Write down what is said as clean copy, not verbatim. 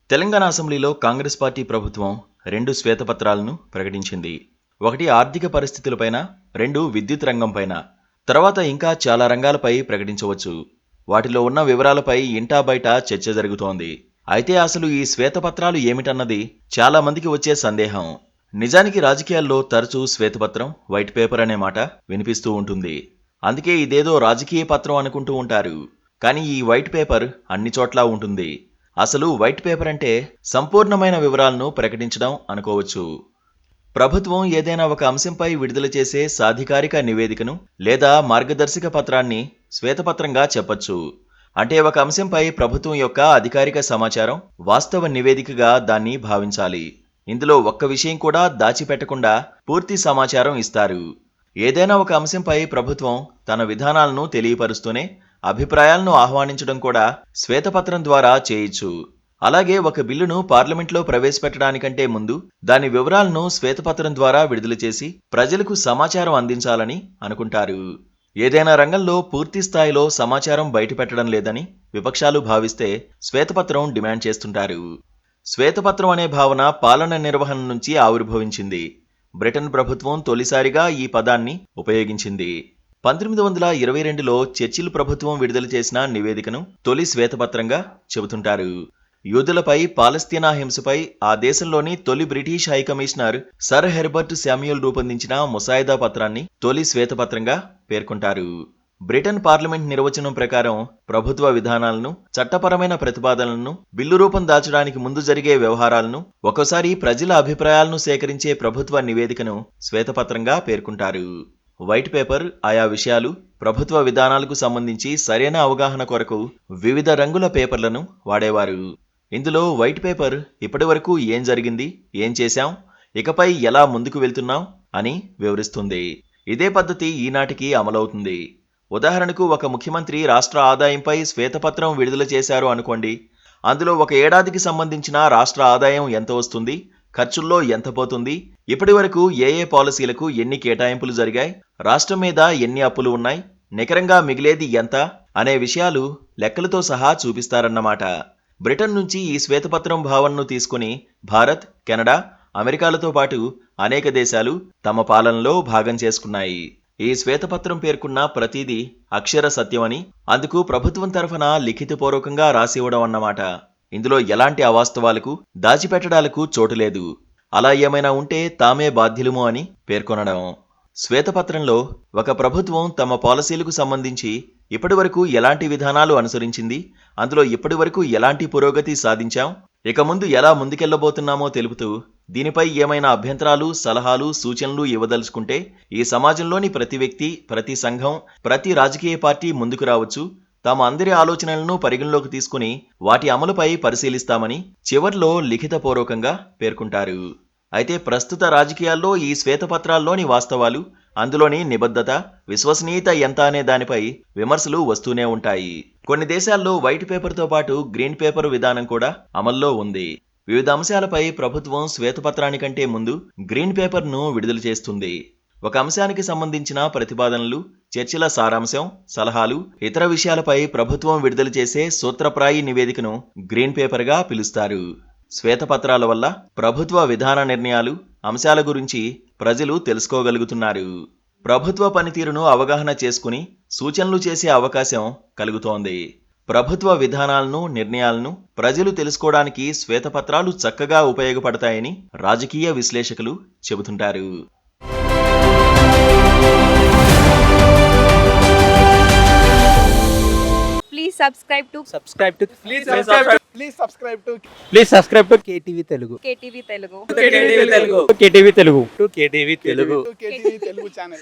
తెలంగాణ అసెంబ్లీలో కాంగ్రెస్ పార్టీ ప్రభుత్వం 2 శ్వేతపత్రాలను ప్రకటించింది. ఒకటి ఆర్థిక పరిస్థితులపైన, 2 విద్యుత్ రంగంపైన. తర్వాత ఇంకా చాలా రంగాలపై ప్రకటించవచ్చు. వాటిలో ఉన్న వివరాలపై ఇంటా బయట చర్చ జరుగుతోంది. అయితే అసలు ఈ శ్వేతపత్రాలు ఏమిటన్నది చాలా మందికి వచ్చే సందేహం. నిజానికి రాజకీయాల్లో తరచూ శ్వేతపత్రం, వైట్ పేపర్ అనే మాట వినిపిస్తూ ఉంటుంది. అందుకే ఇదేదో రాజకీయ పత్రం అనుకుంటూ ఉంటారు. కానీ ఈ వైట్ పేపర్ అన్ని చోట్లా ఉంటుంది. అసలు వైట్ పేపర్ అంటే సంపూర్ణమైన వివరాలను ప్రకటించడం అనుకోవచ్చు. ప్రభుత్వం ఏదైనా ఒక అంశంపై విడుదల చేసే సాధికారిక నివేదికను లేదా మార్గదర్శక పత్రాన్ని శ్వేతపత్రంగా చెప్పొచ్చు. అంటే ఒక అంశంపై ప్రభుత్వం యొక్క అధికారిక సమాచారం, వాస్తవ నివేదికగా దాన్ని భావించాలి. ఇందులో ఒక్క విషయం కూడా దాచిపెట్టకుండా పూర్తి సమాచారం ఇస్తారు. ఏదైనా ఒక అంశంపై ప్రభుత్వం తన విధానాలను తెలియపరుస్తూనే అభిప్రాయాలను ఆహ్వానించడం కూడా శ్వేతపత్రం ద్వారా చేయొచ్చు. అలాగే ఒక బిల్లును పార్లమెంట్లో ప్రవేశపెట్టడానికంటే ముందు దాని వివరాలను శ్వేతపత్రం ద్వారా విడుదల చేసి ప్రజలకు సమాచారం అందించాలని అనుకుంటారు. ఏదైనా రంగంలో పూర్తి స్థాయిలో సమాచారం బయటపెట్టడం లేదని విపక్షాలు భావిస్తే శ్వేతపత్రం డిమాండ్ చేస్తుంటారు. శ్వేతపత్రం అనే భావన పాలన నిర్వహణ నుంచి ఆవిర్భవించింది. బ్రిటన్ ప్రభుత్వం తొలిసారిగా ఈ పదాన్ని ఉపయోగించింది. 1922లో చర్చిల్ ప్రభుత్వం విడుదల చేసిన నివేదికను తొలి శ్వేతపత్రంగా చెబుతుంటారు. యూదులపై పాలస్తీనా హింసపై ఆ దేశంలోని తొలి British high commissioner sir Herbert Samuel రూపొందించిన ముసాయిదా పత్రాన్ని తొలి శ్వేతపత్రంగా పేర్కొంటారు. బ్రిటన్ పార్లమెంట్ నిర్వచనం ప్రకారం ప్రభుత్వ విధానాలను, చట్టపరమైన ప్రతిపాదనలను, బిల్లు రూపం దాల్చడానికి ముందు జరిగే వ్యవహారాలను, ఒక్కోసారి ప్రజల అభిప్రాయాలను సేకరించే ప్రభుత్వ నివేదికను శ్వేతపత్రంగా పేర్కొంటారు. వైట్ పేపర్ ఆయా విషయాలు, ప్రభుత్వ విధానాలకు సంబంధించి సరైన అవగాహన కొరకు వివిధ రంగుల పేపర్లను వాడేవారు. ఇందులో వైట్ పేపర్ ఇప్పటి వరకు ఏం జరిగింది, ఏం చేశాం, ఇకపై ఎలా ముందుకు వెళ్తున్నాం అని వివరిస్తుంది. ఇదే పద్ధతి ఈనాటికి అమలవుతుంది. ఉదాహరణకు ఒక ముఖ్యమంత్రి రాష్ట్ర ఆదాయంపై శ్వేతపత్రం విడుదల చేశారు అనుకోండి. అందులో ఒక ఏడాదికి సంబంధించిన రాష్ట్ర ఆదాయం ఎంత వస్తుంది, ఖర్చుల్లో ఎంత పోతుంది, ఇప్పటి వరకు ఏ పాలసీలకు ఎన్ని కేటాయింపులు జరిగాయి, రాష్ట్రం మీద ఎన్ని అప్పులు ఉన్నాయి, నికరంగా మిగిలేది ఎంత అనే విషయాలు లెక్కలతో సహా చూపిస్తారన్నమాట. బ్రిటన్ నుంచి ఈ శ్వేతపత్రం భావనను తీసుకుని భారత్, కెనడా, అమెరికాలతో పాటు అనేక దేశాలు తమ పాలనలో భాగం చేసుకున్నాయి. ఈ శ్వేతపత్రం పేర్కొన్న ప్రతిదీ అక్షర సత్యమని, అందుకు ప్రభుత్వం తరఫున లిఖితపూర్వకంగా రాసి ఇవ్వడం అన్నమాట. ఇందులో ఎలాంటి అవాస్తవాలకు, దాచిపెట్టడాలకు చోటు లేదు. అలా ఏమైనా ఉంటే తామే బాధ్యులము అని పేర్కొనడం. శ్వేతపత్రంలో ఒక ప్రభుత్వం తమ పాలసీలకు సంబంధించి ఇప్పటి వరకు ఎలాంటి విధానాలు అనుసరించింది, అందులో ఇప్పటి వరకు ఎలాంటి పురోగతి సాధించాం, ఇక ముందు ఎలా ముందుకెళ్లబోతున్నామో తెలుపుతూ దీనిపై ఏమైనా అభ్యంతరాలు, సలహాలు, సూచనలు ఇవ్వదలుచుకుంటే ఈ సమాజంలోని ప్రతి వ్యక్తి, ప్రతి సంఘం, ప్రతి రాజకీయ పార్టీ ముందుకు రావచ్చు. తాము అందరి ఆలోచనలను పరిగణలోకి తీసుకుని వాటి అమలుపై పరిశీలిస్తామని చివర్లో లిఖితపూర్వకంగా పేర్కొంటారు. అయితే ప్రస్తుత రాజకీయాల్లో ఈ శ్వేతపత్రాల్లోని వాస్తవాలు, అందులోని నిబద్ధత, విశ్వసనీయత ఎంత అనే దానిపై విమర్శలు వస్తూనే ఉంటాయి. కొన్ని దేశాల్లో వైట్ పేపర్తో పాటు గ్రీన్ పేపర్ విధానం కూడా అమల్లో ఉంది. వివిధ అంశాలపై ప్రభుత్వం శ్వేతపత్రానికంటే ముందు గ్రీన్ పేపర్ను విడుదల చేస్తుంది. ఒక అంశానికి సంబంధించిన ప్రతిపాదనలు, చర్చల సారాంశం, సలహాలు, ఇతర విషయాలపై ప్రభుత్వం విడుదల చేసే సూత్రప్రాయి నివేదికను గ్రీన్ పేపర్గా పిలుస్తారు. శ్వేతపత్రాల వల్ల ప్రభుత్వ విధాన నిర్ణయాలు, అంశాల గురించి ప్రజలు తెలుసుకోగలుగుతున్నారు. ప్రభుత్వ పనితీరును అవగాహన చేసుకుని సూచనలు చేసే అవకాశం కలుగుతోంది. ప్రభుత్వ విధానాలను, నిర్ణయాలను ప్రజలు తెలుసుకోవడానికి శ్వేతపత్రాలు చక్కగా ఉపయోగపడతాయని రాజకీయ విశ్లేషకులు చెబుతుంటారు. Please subscribe to KTV Telugu. KTV Telugu. KTV Telugu channel.